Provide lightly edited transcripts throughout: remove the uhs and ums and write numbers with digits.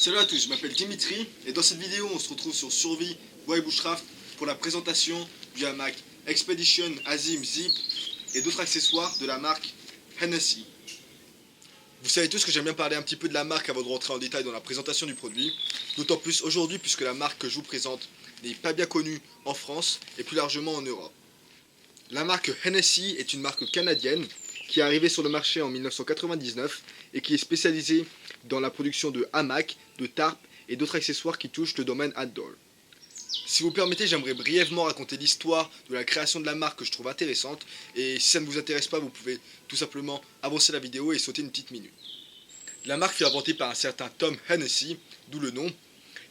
Salut à tous, je m'appelle Dimitri et dans cette vidéo on se retrouve sur Survie Bois et Bushcraft pour la présentation du hamac Expedition Azim Zip et d'autres accessoires de la marque Hennessy. Vous savez tous que j'aime bien parler un petit peu de la marque avant de rentrer en détail dans la présentation du produit, d'autant plus aujourd'hui puisque la marque que je vous présente n'est pas bien connue en France et plus largement en Europe. La marque Hennessy est une marque canadienne qui est arrivée sur le marché en 1999 et qui est spécialisée dans la production de hamacs, de tarpes et d'autres accessoires qui touchent le domaine outdoor. Si vous permettez, j'aimerais brièvement raconter l'histoire de la création de la marque que je trouve intéressante, et si ça ne vous intéresse pas, vous pouvez tout simplement avancer la vidéo et sauter une petite minute. La marque fut inventée par un certain Tom Hennessy, d'où le nom.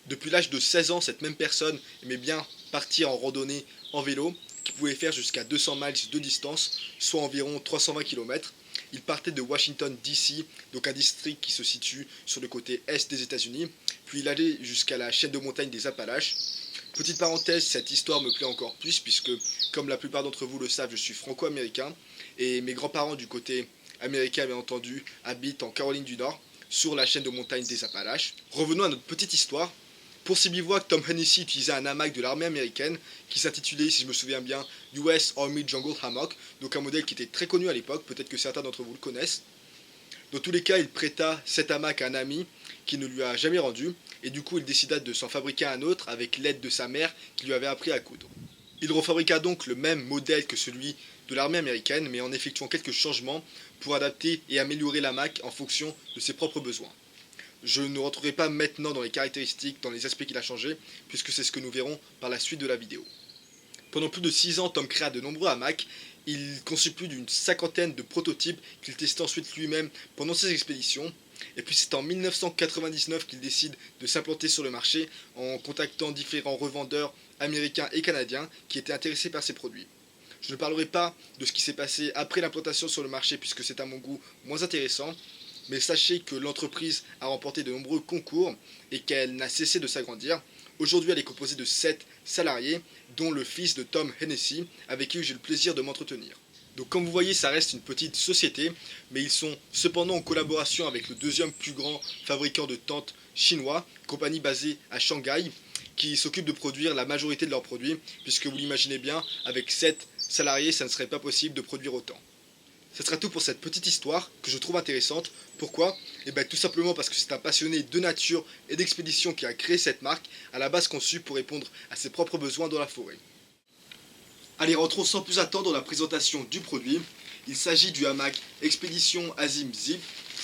Depuis l'âge de 16 ans, cette même personne aimait bien partir en randonnée en vélo, qui pouvait faire jusqu'à 200 miles de distance, soit environ 320 km. Il partait de Washington DC, donc un district qui se situe sur le côté est des États-Unis, puis il allait jusqu'à la chaîne de montagnes des Appalaches. Petite parenthèse, cette histoire me plaît encore plus puisque, comme la plupart d'entre vous le savent, je suis franco-américain et mes grands-parents du côté américain, bien entendu, habitent en Caroline du Nord, sur la chaîne de montagnes des Appalaches. Revenons à notre petite histoire. Pour ces bivouacs, Tom Hennessy utilisait un hamac de l'armée américaine qui s'intitulait, si je me souviens bien, US Army Jungle Hammock, donc un modèle qui était très connu à l'époque, peut-être que certains d'entre vous le connaissent. Dans tous les cas, il prêta cet hamac à un ami qui ne lui a jamais rendu, et du coup il décida de s'en fabriquer un autre avec l'aide de sa mère qui lui avait appris à coudre. Il refabriqua donc le même modèle que celui de l'armée américaine, mais en effectuant quelques changements pour adapter et améliorer l'hamac en fonction de ses propres besoins. Je ne rentrerai pas maintenant dans les caractéristiques, dans les aspects qu'il a changé, puisque c'est ce que nous verrons par la suite de la vidéo. Pendant plus de 6 ans, Tom créa de nombreux hamacs. Il conçut plus d'une cinquantaine de prototypes qu'il testa ensuite lui-même pendant ses expéditions. Et puis c'est en 1999 qu'il décide de s'implanter sur le marché en contactant différents revendeurs américains et canadiens qui étaient intéressés par ses produits. Je ne parlerai pas de ce qui s'est passé après l'implantation sur le marché puisque c'est à mon goût moins intéressant, mais sachez que l'entreprise a remporté de nombreux concours et qu'elle n'a cessé de s'agrandir. Aujourd'hui, elle est composée de 7 salariés, dont le fils de Tom Hennessy, avec qui j'ai le plaisir de m'entretenir. Donc comme vous voyez, ça reste une petite société, mais ils sont cependant en collaboration avec le deuxième plus grand fabricant de tentes chinois, compagnie basée à Shanghai, qui s'occupe de produire la majorité de leurs produits, puisque vous l'imaginez bien, avec 7 salariés, ça ne serait pas possible de produire autant. Ce sera tout pour cette petite histoire que je trouve intéressante. Pourquoi ? Eh bien tout simplement parce que c'est un passionné de nature et d'expédition qui a créé cette marque, à la base conçue pour répondre à ses propres besoins dans la forêt. Allez, rentrons sans plus attendre dans la présentation du produit. Il s'agit du hamac Expedition Azim Zip.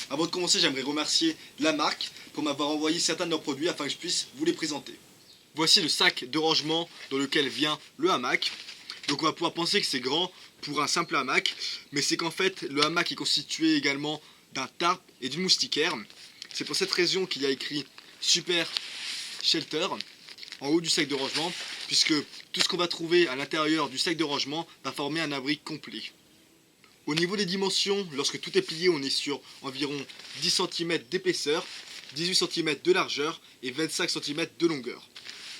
Avant de commencer, j'aimerais remercier la marque pour m'avoir envoyé certains de leurs produits afin que je puisse vous les présenter. Voici le sac de rangement dans lequel vient le hamac. Donc on va pouvoir penser que c'est grand pour un simple hamac, mais c'est qu'en fait le hamac est constitué également d'un tarp et d'une moustiquaire. C'est pour cette raison qu'il y a écrit Super Shelter en haut du sac de rangement, puisque tout ce qu'on va trouver à l'intérieur du sac de rangement va former un abri complet. Au niveau des dimensions, lorsque tout est plié, on est sur environ 10 cm d'épaisseur, 18 cm de largeur et 25 cm de longueur.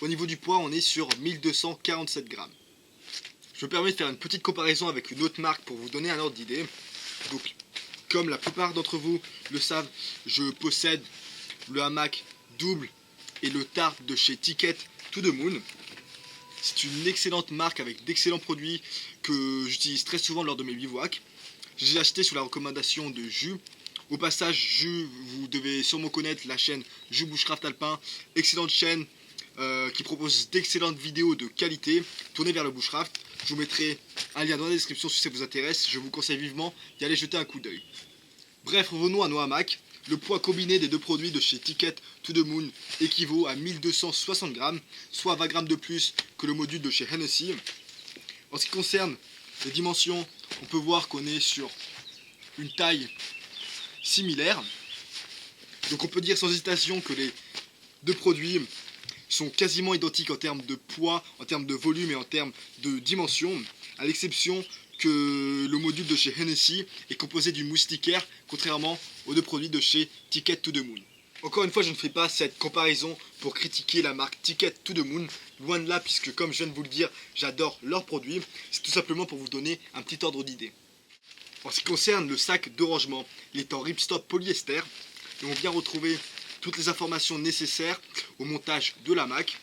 Au niveau du poids, on est sur 1247 grammes. Je me permets de faire une petite comparaison avec une autre marque pour vous donner un ordre d'idée. Donc, comme la plupart d'entre vous le savent, je possède le hamac double et le tarp de chez Ticket to the Moon. C'est une excellente marque avec d'excellents produits que j'utilise très souvent lors de mes bivouacs. Je les ai achetés sous la recommandation de Jus. Au passage, Jus, vous devez sûrement connaître la chaîne Jus Bushcraft Alpin, excellente chaîne qui propose d'excellentes vidéos de qualité tournées vers le bushcraft. Je vous mettrai un lien dans la description si ça vous intéresse. Je vous conseille vivement d'y aller jeter un coup d'œil. Bref, revenons à nos hamacs. Le poids combiné des deux produits de chez Ticket to the Moon équivaut à 1260 grammes, soit 20 grammes de plus que le module de chez Hennessy. En ce qui concerne les dimensions, on peut voir qu'on est sur une taille similaire. Donc on peut dire sans hésitation que les deux produits sont quasiment identiques en termes de poids, en termes de volume et en termes de dimension, à l'exception que le module de chez Hennessy est composé d'une moustiquaire, contrairement aux deux produits de chez Ticket to the Moon. Encore une fois, je ne fais pas cette comparaison pour critiquer la marque Ticket to the Moon, loin de là, puisque comme je viens de vous le dire, j'adore leurs produits, c'est tout simplement pour vous donner un petit ordre d'idée. En ce qui concerne le sac de rangement, il est en ripstop polyester, et on vient retrouver toutes les informations nécessaires au montage de l'hamac.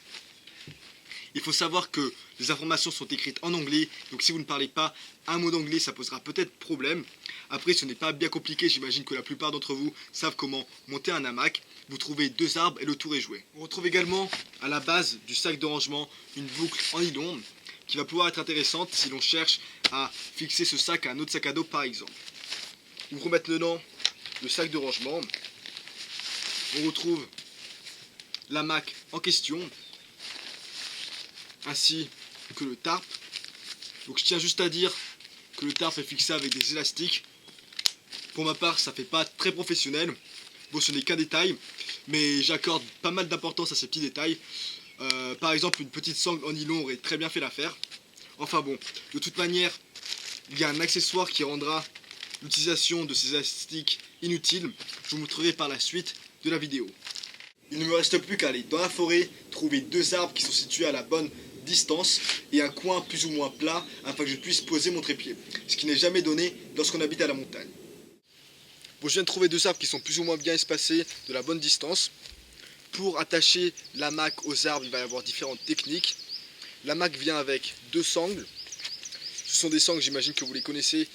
Il faut savoir que les informations sont écrites en anglais, donc si vous ne parlez pas un mot d'anglais, ça posera peut-être problème. Après, ce n'est pas bien compliqué, j'imagine que la plupart d'entre vous savent comment monter un hamac. Vous trouvez 2 arbres et le tour est joué. On retrouve également à la base du sac de rangement une boucle en nylon qui va pouvoir être intéressante si l'on cherche à fixer ce sac à un autre sac à dos par exemple. Ouvrons maintenant le sac de rangement. On retrouve l'hamac en question, ainsi que le tarp. Donc je tiens juste à dire que le tarp est fixé avec des élastiques. Pour ma part, ça fait pas très professionnel. Bon, ce n'est qu'un détail, mais j'accorde pas mal d'importance à ces petits détails. Par exemple, une petite sangle en nylon aurait très bien fait l'affaire. Enfin bon, de toute manière, il y a un accessoire qui rendra l'utilisation de ces élastiques inutile. Je vous montrerai par la suite de la vidéo. Il ne me reste plus qu'à aller dans la forêt, trouver 2 arbres qui sont situés à la bonne distance et un coin plus ou moins plat afin que je puisse poser mon trépied, ce qui n'est jamais donné lorsqu'on habite à la montagne. Bon, je viens de trouver 2 arbres qui sont plus ou moins bien espacés de la bonne distance. Pour attacher l'hamac aux arbres, il va y avoir différentes techniques. L'hamac vient avec 2 sangles. Ce sont des sangles, j'imagine que vous les connaissez,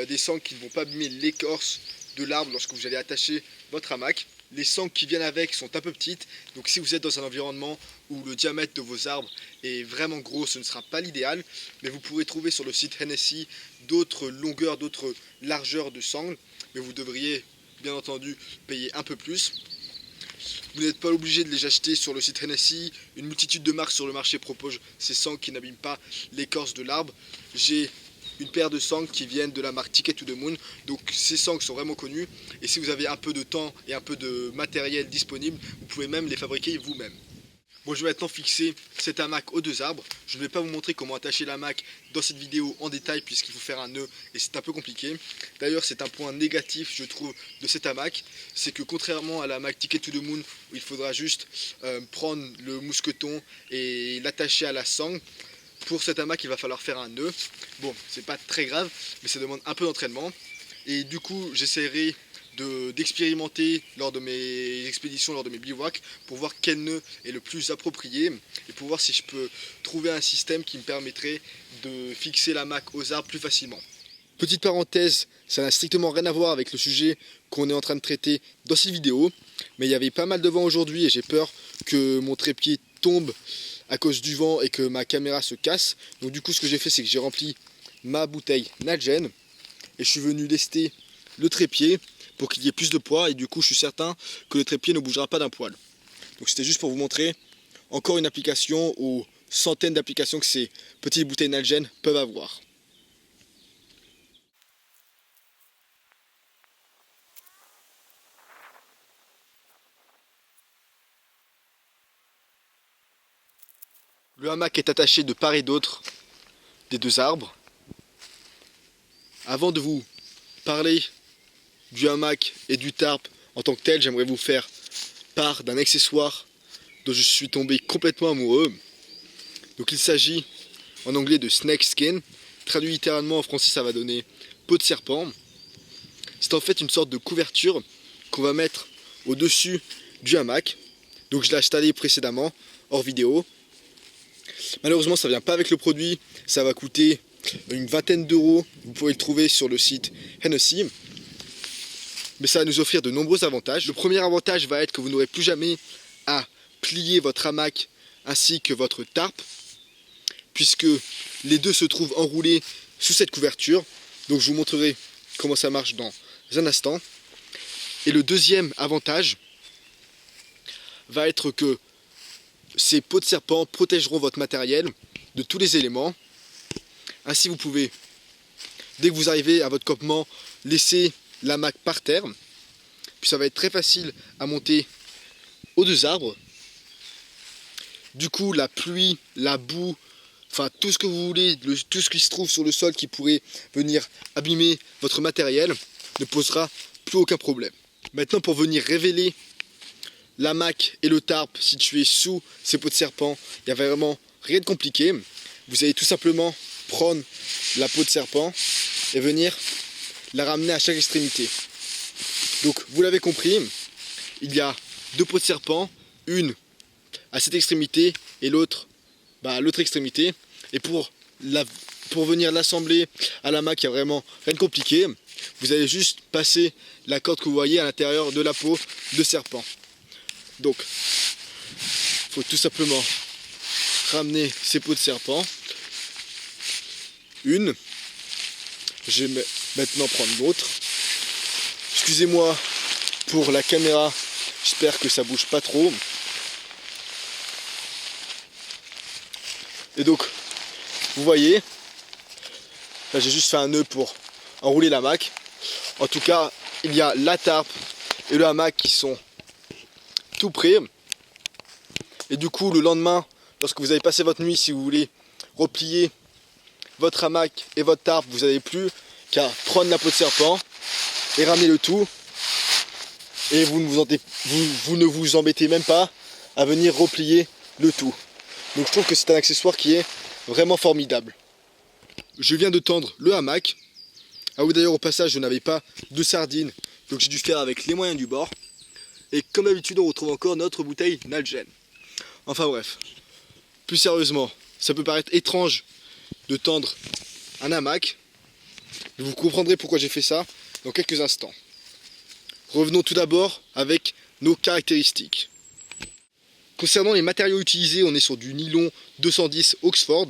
des sangles qui ne vont pas abîmer l'écorce de l'arbre lorsque vous allez attacher votre hamac. Les sangles qui viennent avec sont un peu petites, donc si vous êtes dans un environnement où le diamètre de vos arbres est vraiment gros, ce ne sera pas l'idéal, mais vous pourrez trouver sur le site Hennessy d'autres longueurs, d'autres largeurs de sangles, mais vous devriez bien entendu payer un peu plus. Vous n'êtes pas obligé de les acheter sur le site Hennessy, une multitude de marques sur le marché proposent ces sangles qui n'abîment pas l'écorce de l'arbre. J'ai une paire de sangles qui viennent de la marque Ticket to the Moon, donc ces sangles sont vraiment connues et si vous avez un peu de temps et un peu de matériel disponible, vous pouvez même les fabriquer vous-même. Bon, je vais maintenant fixer cet hamac aux 2 arbres. Je ne vais pas vous montrer comment attacher l'hamac dans cette vidéo en détail puisqu'il faut faire un nœud et c'est un peu compliqué. D'ailleurs, c'est un point négatif, je trouve, de cet hamac, c'est que contrairement à l'hamac Ticket to the Moon où il faudra juste prendre le mousqueton et l'attacher à la sangle, pour cet hamac, il va falloir faire un nœud. Bon, c'est pas très grave, mais ça demande un peu d'entraînement. Et du coup, j'essaierai d'expérimenter lors de mes expéditions, lors de mes bivouacs, pour voir quel nœud est le plus approprié et pour voir si je peux trouver un système qui me permettrait de fixer l'hamac aux arbres plus facilement. Petite parenthèse, ça n'a strictement rien à voir avec le sujet qu'on est en train de traiter dans cette vidéo, mais il y avait pas mal de vent aujourd'hui et j'ai peur que mon trépied tombe à cause du vent et que ma caméra se casse. Donc du coup, ce que j'ai fait, c'est que j'ai rempli ma bouteille Nalgene et je suis venu lester le trépied pour qu'il y ait plus de poids et du coup, je suis certain que le trépied ne bougera pas d'un poil. Donc c'était juste pour vous montrer encore une application aux centaines d'applications que ces petites bouteilles Nalgene peuvent avoir. Le hamac est attaché de part et d'autre des 2 arbres. Avant de vous parler du hamac et du tarp en tant que tel, j'aimerais vous faire part d'un accessoire dont je suis tombé complètement amoureux. Donc il s'agit en anglais de snake skin. Traduit littéralement en français, ça va donner peau de serpent. C'est en fait une sorte de couverture qu'on va mettre au-dessus du hamac. Donc je l'ai installé précédemment, hors vidéo. Malheureusement, ça ne vient pas avec le produit, ça va coûter une vingtaine d'euros. Vous pouvez le trouver sur le site Hennessy. Mais ça va nous offrir de nombreux avantages. Le premier avantage va être que vous n'aurez plus jamais à plier votre hamac ainsi que votre tarp, puisque les deux se trouvent enroulés sous cette couverture. Donc je vous montrerai comment ça marche dans un instant. Et le deuxième avantage va être que ces peaux de serpent protégeront votre matériel de tous les éléments. Ainsi vous pouvez, dès que vous arrivez à votre campement, laisser l'hamac par terre. Puis ça va être très facile à monter aux 2 arbres. Du coup, la pluie, la boue, enfin tout ce que vous voulez, tout ce qui se trouve sur le sol qui pourrait venir abîmer votre matériel ne posera plus aucun problème. Maintenant, pour venir révéler l'hamac et le tarp situés sous ces peaux de serpent, il n'y a vraiment rien de compliqué. Vous allez tout simplement prendre la peau de serpent et venir la ramener à chaque extrémité. Donc vous l'avez compris, il y a deux peaux de serpent, une à cette extrémité et l'autre à l'autre extrémité. Et pour venir l'assembler à la mac, il n'y a vraiment rien de compliqué. Vous allez juste passer la corde que vous voyez à l'intérieur de la peau de serpent. Donc, il faut tout simplement ramener ces peaux de serpent. Une. Je vais maintenant prendre l'autre. Excusez-moi pour la caméra, j'espère que ça bouge pas trop. Et donc, vous voyez, là j'ai juste fait un nœud pour enrouler l'hamac. En tout cas, il y a la tarpe et le hamac qui sont tout prêts. Et du coup, le lendemain, lorsque vous avez passé votre nuit, si vous voulez replier votre hamac et votre tarpe, vous n'avez plus qu'à prendre la peau de serpent et ramener le tout. Et vous ne vous embêtez même pas à venir replier le tout. Donc je trouve que c'est un accessoire qui est vraiment formidable. Je viens de tendre le hamac. Ah oui, d'ailleurs au passage je n'avais pas de sardines, donc j'ai dû faire avec les moyens du bord. Et comme d'habitude on retrouve encore notre bouteille Nalgene. Enfin bref, plus sérieusement, ça peut paraître étrange de tendre un hamac. Vous comprendrez pourquoi j'ai fait ça dans quelques instants. Revenons tout d'abord avec nos caractéristiques. Concernant les matériaux utilisés, on est sur du nylon 210 Oxford.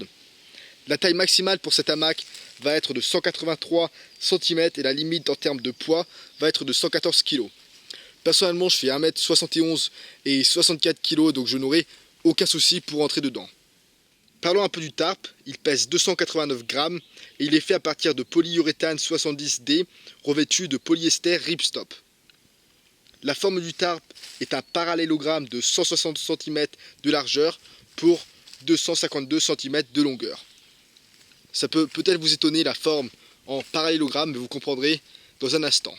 La taille maximale pour cet hamac va être de 183 cm et la limite en termes de poids va être de 114 kg. Personnellement, je fais 1m71 et 64 kg, donc je n'aurai aucun souci pour entrer dedans. Parlons un peu du tarp, il pèse 289 grammes et il est fait à partir de polyuréthane 70D revêtu de polyester ripstop. La forme du tarp est un parallélogramme de 160 cm de largeur pour 252 cm de longueur. Ça peut peut-être vous étonner la forme en parallélogramme, mais vous comprendrez dans un instant.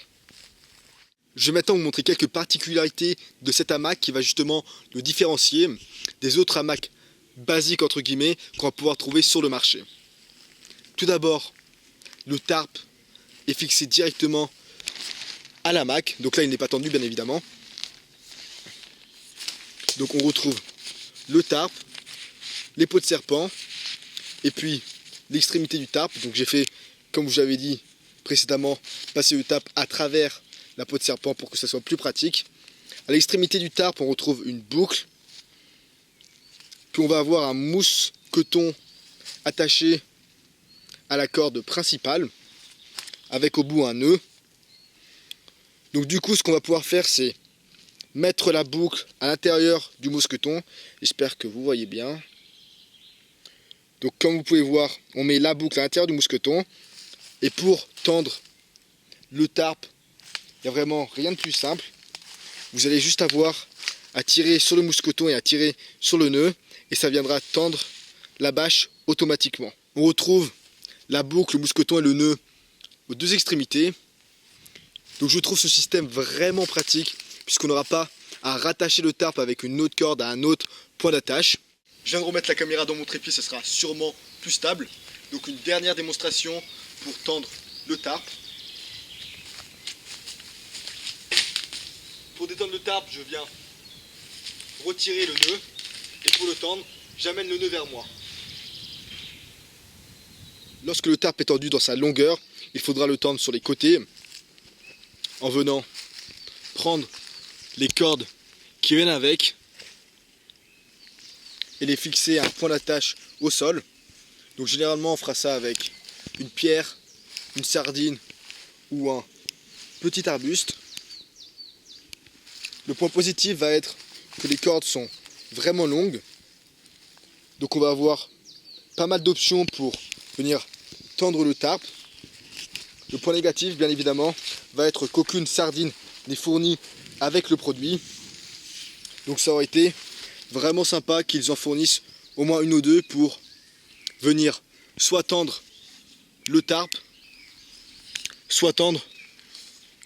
Je vais maintenant vous montrer quelques particularités de cet hamac qui va justement le différencier des autres hamacs basiques entre guillemets qu'on va pouvoir trouver sur le marché. Tout d'abord, le tarp est fixé directement à l'hamac, donc là il n'est pas tendu bien évidemment. Donc on retrouve le tarp, les peaux de serpent et puis l'extrémité du tarp. Donc j'ai fait, comme je vous avais dit précédemment, passer le tarp à travers la peau de serpent pour que ça soit plus pratique. À l'extrémité du tarp on retrouve une boucle, puis on va avoir un mousse coton attaché à la corde principale avec au bout un nœud. Donc du coup ce qu'on va pouvoir faire c'est mettre la boucle à l'intérieur du mousqueton. J'espère que vous voyez bien. Donc comme vous pouvez voir, on met la boucle à l'intérieur du mousqueton. Et pour tendre le tarp, il n'y a vraiment rien de plus simple. Vous allez juste avoir à tirer sur le mousqueton et à tirer sur le nœud. Et ça viendra tendre la bâche automatiquement. On retrouve la boucle, le mousqueton et le nœud aux deux extrémités. Donc je trouve ce système vraiment pratique puisqu'on n'aura pas à rattacher le tarp avec une autre corde à un autre point d'attache. Je viens de remettre la caméra dans mon trépied, ça sera sûrement plus stable. Donc une dernière démonstration pour tendre le tarp. Pour détendre le tarp, je viens retirer le nœud et pour le tendre, j'amène le nœud vers moi. Lorsque le tarp est tendu dans sa longueur, il faudra le tendre sur les côtés en venant prendre les cordes qui viennent avec et les fixer à un point d'attache au sol. Donc généralement on fera ça avec une pierre, une sardine ou un petit arbuste. Le point positif va être que les cordes sont vraiment longues. Donc on va avoir pas mal d'options pour venir tendre le tarp. Le point négatif, bien évidemment, va être qu'aucune sardine n'est fournie avec le produit. Donc ça aurait été vraiment sympa qu'ils en fournissent au moins une ou deux pour venir soit tendre le tarp, soit tendre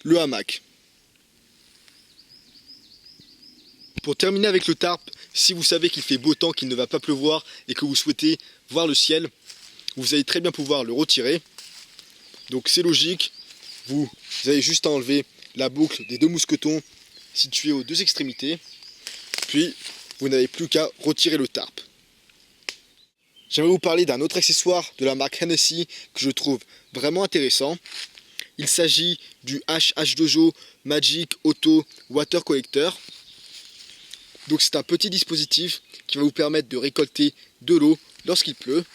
le hamac. Pour terminer avec le tarp, si vous savez qu'il fait beau temps, qu'il ne va pas pleuvoir et que vous souhaitez voir le ciel, vous allez très bien pouvoir le retirer. Donc c'est logique, vous avez juste à enlever la boucle des deux mousquetons situé aux deux extrémités. Puis vous n'avez plus qu'à retirer le tarp. J'aimerais vous parler d'un autre accessoire de la marque Hennessy que je trouve vraiment intéressant. Il s'agit du H2O Magic Auto Water Collector. Donc c'est un petit dispositif qui va vous permettre de récolter de l'eau lorsqu'il pleut.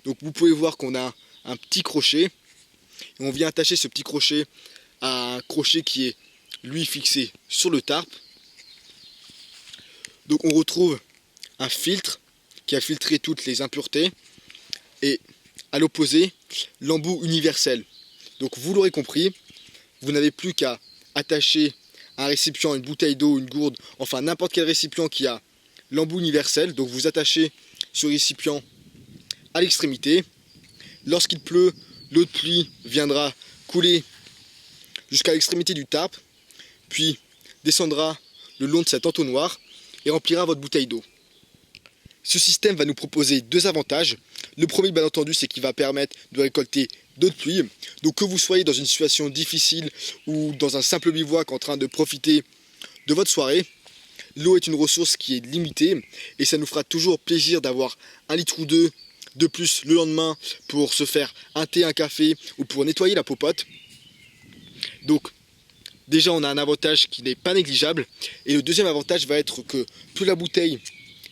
Donc vous pouvez voir qu'on a un petit crochet. Et on vient attacher ce petit crochet à un crochet qui est lui fixé sur le tarp. Donc on retrouve un filtre qui a filtré toutes les impuretés. Et à l'opposé, l'embout universel. Donc vous l'aurez compris, vous n'avez plus qu'à attacher un récipient, une bouteille d'eau, une gourde, enfin n'importe quel récipient qui a l'embout universel. Donc vous attachez ce récipient à l'extrémité. Lorsqu'il pleut, l'eau de pluie viendra couler jusqu'à l'extrémité du tarp, puis descendra le long de cet entonnoir et remplira votre bouteille d'eau. Ce système va nous proposer deux avantages. Le premier, bien entendu, c'est qu'il va permettre de récolter d'eau de pluie. Donc que vous soyez dans une situation difficile ou dans un simple bivouac en train de profiter de votre soirée, l'eau est une ressource qui est limitée et ça nous fera toujours plaisir d'avoir un litre ou deux de plus le lendemain pour se faire un thé, un café ou pour nettoyer la popote. Donc déjà on a un avantage qui n'est pas négligeable et le deuxième avantage va être que plus la bouteille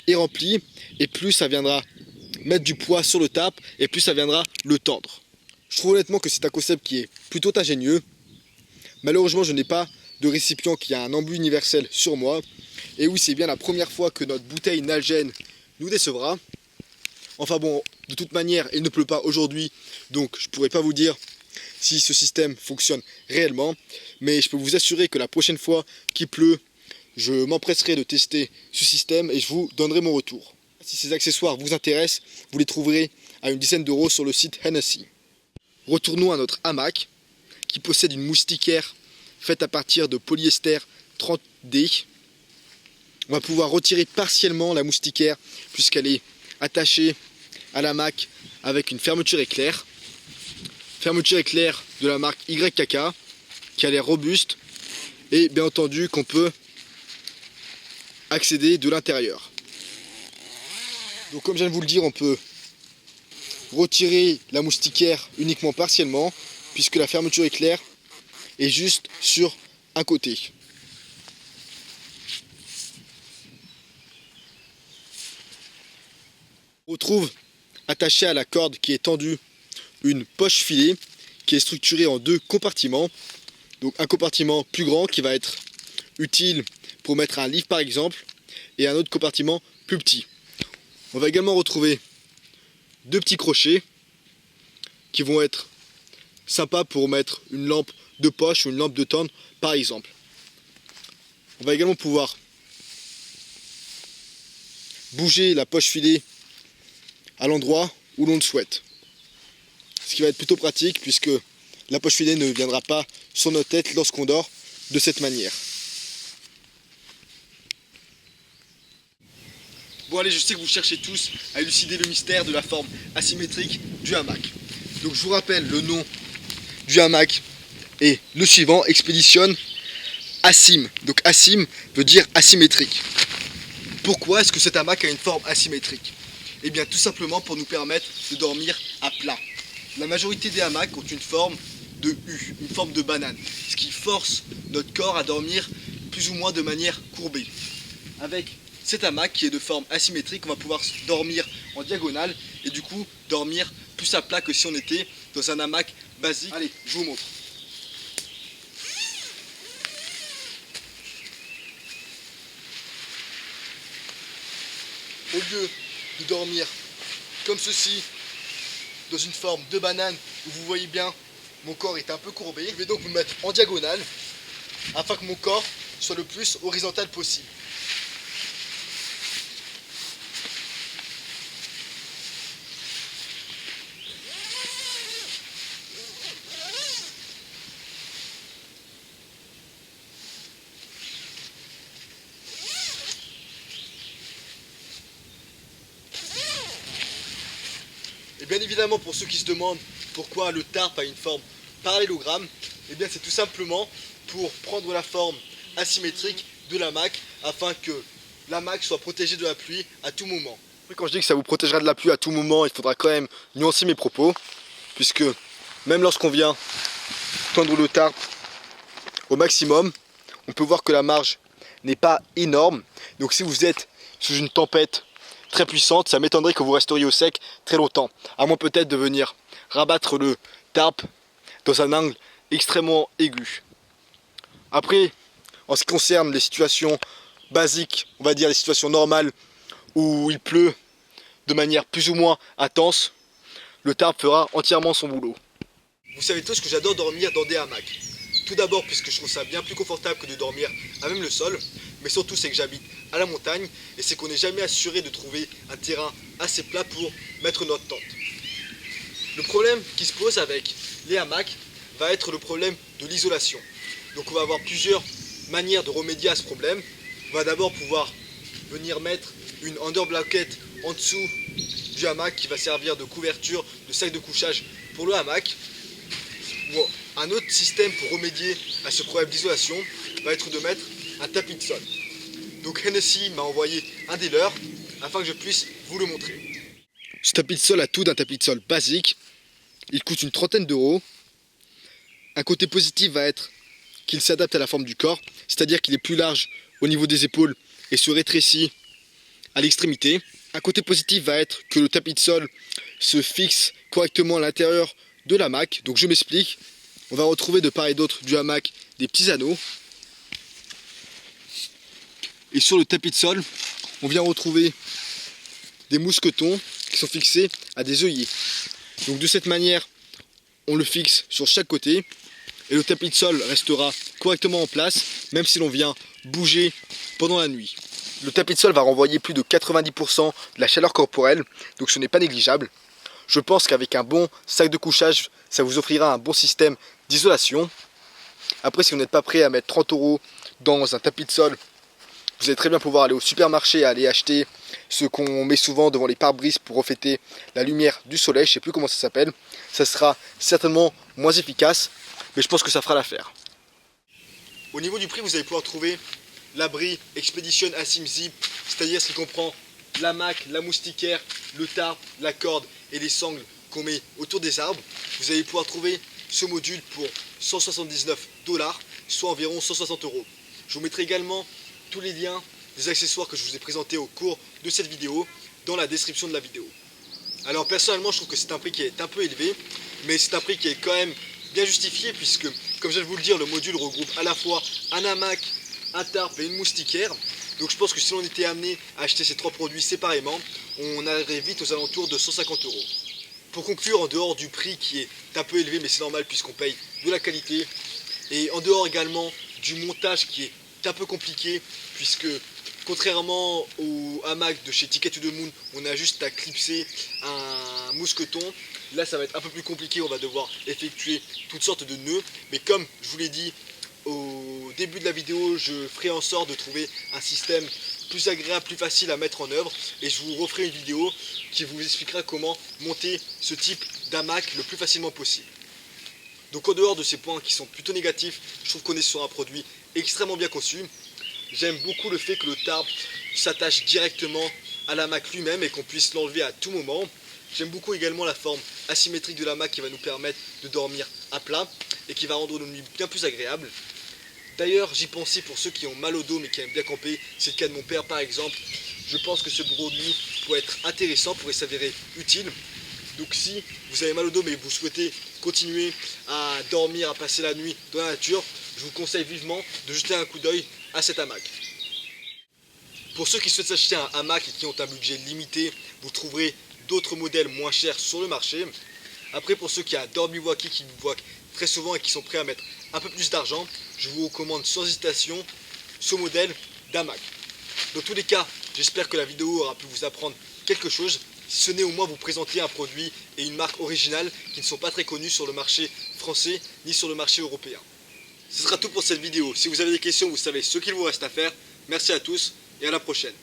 est remplie et plus ça viendra mettre du poids sur le tarp et plus ça viendra le tendre. Je trouve honnêtement que c'est un concept qui est plutôt ingénieux. Malheureusement je n'ai pas de récipient qui a un embout universel sur moi. Et oui, c'est bien la première fois que notre bouteille Nalgene nous décevra. Enfin bon, de toute manière, il ne pleut pas aujourd'hui, donc je ne pourrais pas vous dire si ce système fonctionne réellement. Mais je peux vous assurer que la prochaine fois qu'il pleut, je m'empresserai de tester ce système et je vous donnerai mon retour. Si ces accessoires vous intéressent, vous les trouverez à une dizaine d'euros sur le site Hennessy. Retournons à notre hamac qui possède une moustiquaire faite à partir de polyester 30D. On va pouvoir retirer partiellement la moustiquaire puisqu'elle est attachée à l'hamac avec une fermeture éclair. Fermeture éclair de la marque YKK qui a l'air robuste et bien entendu qu'on peut accéder de l'intérieur. Donc comme je viens de vous le dire, on peut retirer la moustiquaire uniquement partiellement puisque la fermeture éclair est juste sur un côté. On retrouve attaché à la corde qui est tendue une poche filet qui est structurée en deux compartiments. Donc un compartiment plus grand qui va être utile pour mettre un livre par exemple et un autre compartiment plus petit. On va également retrouver deux petits crochets qui vont être sympas pour mettre une lampe de poche ou une lampe de tente par exemple. On va également pouvoir bouger la poche filet à l'endroit où l'on le souhaite. Ce qui va être plutôt pratique puisque la poche filet ne viendra pas sur notre tête lorsqu'on dort de cette manière. Bon allez, je sais que vous cherchez tous à élucider le mystère de la forme asymétrique du hamac. Donc je vous rappelle le nom du hamac est le suivant, Expedition Asym. Donc Asym veut dire asymétrique. Pourquoi est-ce que cet hamac a une forme asymétrique? Eh bien tout simplement pour nous permettre de dormir à plat. La majorité des hamacs ont une forme de U, une forme de banane, ce qui force notre corps à dormir plus ou moins de manière courbée. Avec cet hamac qui est de forme asymétrique, on va pouvoir dormir en diagonale et du coup dormir plus à plat que si on était dans un hamac basique. Allez, je vous montre. Au lieu de dormir comme ceci, dans une forme de banane, où vous voyez bien, mon corps est un peu courbé, je vais donc me mettre en diagonale, afin que mon corps soit le plus horizontal possible. Et bien évidemment, pour ceux qui se demandent pourquoi le tarp a une forme parallélogramme, et bien c'est tout simplement pour prendre la forme asymétrique de l'hamac afin que l'hamac soit protégé de la pluie à tout moment. Quand je dis que ça vous protégera de la pluie à tout moment, il faudra quand même nuancer mes propos, puisque même lorsqu'on vient tendre le tarp au maximum, on peut voir que la marge n'est pas énorme. Donc si vous êtes sous une tempête très puissante, ça m'étonnerait que vous resteriez au sec très longtemps, à moins peut-être de venir rabattre le tarp dans un angle extrêmement aigu. Après, en ce qui concerne les situations basiques, on va dire les situations normales où il pleut de manière plus ou moins intense, le tarp fera entièrement son boulot. Vous savez tous que j'adore dormir dans des hamacs. Tout d'abord puisque je trouve ça bien plus confortable que de dormir à même le sol, mais surtout c'est que j'habite à la montagne et c'est qu'on n'est jamais assuré de trouver un terrain assez plat pour mettre notre tente. Le problème qui se pose avec les hamacs va être le problème de l'isolation. Donc on va avoir plusieurs manières de remédier à ce problème. On va d'abord pouvoir venir mettre une under blanket en dessous du hamac qui va servir de couverture, de sac de couchage pour le hamac. Bon, un autre système pour remédier à ce problème d'isolation va être de mettre un tapis de sol. Donc Hennessy m'a envoyé un des leurs afin que je puisse vous le montrer. Ce tapis de sol a tout d'un tapis de sol basique. Il coûte une trentaine d'euros. Un côté positif va être qu'il s'adapte à la forme du corps, c'est-à-dire qu'il est plus large au niveau des épaules et se rétrécit à l'extrémité. Un côté positif va être que le tapis de sol se fixe correctement à l'intérieur de l'hamac. Donc je m'explique, on va retrouver de part et d'autre du hamac des petits anneaux. Et sur le tapis de sol, on vient retrouver des mousquetons qui sont fixés à des œillets. Donc de cette manière, on le fixe sur chaque côté et le tapis de sol restera correctement en place, même si l'on vient bouger pendant la nuit. Le tapis de sol va renvoyer plus de 90% de la chaleur corporelle, donc ce n'est pas négligeable. Je pense qu'avec un bon sac de couchage, ça vous offrira un bon système d'isolation. Après, si vous n'êtes pas prêt à mettre 30 € dans un tapis de sol, vous allez très bien pouvoir aller au supermarché et aller acheter ce qu'on met souvent devant les pare-brises pour refléter la lumière du soleil. Je ne sais plus comment ça s'appelle. Ça sera certainement moins efficace, mais je pense que ça fera l'affaire. Au niveau du prix, vous allez pouvoir trouver l'abri Expedition Asim Zip, c'est-à-dire ce qui comprend l'hamac, la moustiquaire, le tarp, la corde et les sangles qu'on met autour des arbres. Vous allez pouvoir trouver ce module pour 179 $, soit environ 160 €. Je vous mettrai également tous les liens des accessoires que je vous ai présentés au cours de cette vidéo dans la description de la vidéo. Alors personnellement, je trouve que c'est un prix qui est un peu élevé, mais c'est un prix qui est quand même bien justifié puisque, comme je viens de vous le dire, le module regroupe à la fois un hamac, un tarp et une moustiquaire. Donc je pense que si on était amené à acheter ces trois produits séparément, on arriverait vite aux alentours de 150 €. Pour conclure, en dehors du prix qui est un peu élevé, mais c'est normal puisqu'on paye de la qualité, et en dehors également du montage qui est un peu compliqué, puisque contrairement au hamac de chez Ticket to the Moon, on a juste à clipser un mousqueton. Là ça va être un peu plus compliqué, on va devoir effectuer toutes sortes de nœuds, mais comme je vous l'ai dit au début de la vidéo, je ferai en sorte de trouver un système plus agréable, plus facile à mettre en œuvre, et je vous referai une vidéo qui vous expliquera comment monter ce type d'hamac le plus facilement possible. Donc en dehors de ces points qui sont plutôt négatifs, je trouve qu'on est sur un produit extrêmement bien conçu. J'aime beaucoup le fait que le tarp s'attache directement à l'hamac lui-même et qu'on puisse l'enlever à tout moment. J'aime beaucoup également la forme asymétrique de l'hamac qui va nous permettre de dormir à plat et qui va rendre nos nuits bien plus agréables. D'ailleurs, j'y pensais pour ceux qui ont mal au dos mais qui aiment bien camper, c'est le cas de mon père par exemple. Je pense que ce produit pourrait être intéressant, pourrait s'avérer utile. Donc si vous avez mal au dos mais vous souhaitez continuer à dormir, à passer la nuit dans la nature, je vous conseille vivement de jeter un coup d'œil à cet hamac. Pour ceux qui souhaitent s'acheter un hamac et qui ont un budget limité, vous trouverez d'autres modèles moins chers sur le marché. Après, pour ceux qui adorent bivouaquer, qui bivouaquent très souvent et qui sont prêts à mettre un peu plus d'argent, je vous recommande sans hésitation ce modèle d'hamac. Dans tous les cas, j'espère que la vidéo aura pu vous apprendre quelque chose, si ce n'est au moins vous présenter un produit et une marque originale qui ne sont pas très connus sur le marché français ni sur le marché européen. Ce sera tout pour cette vidéo. Si vous avez des questions, vous savez ce qu'il vous reste à faire. Merci à tous et à la prochaine.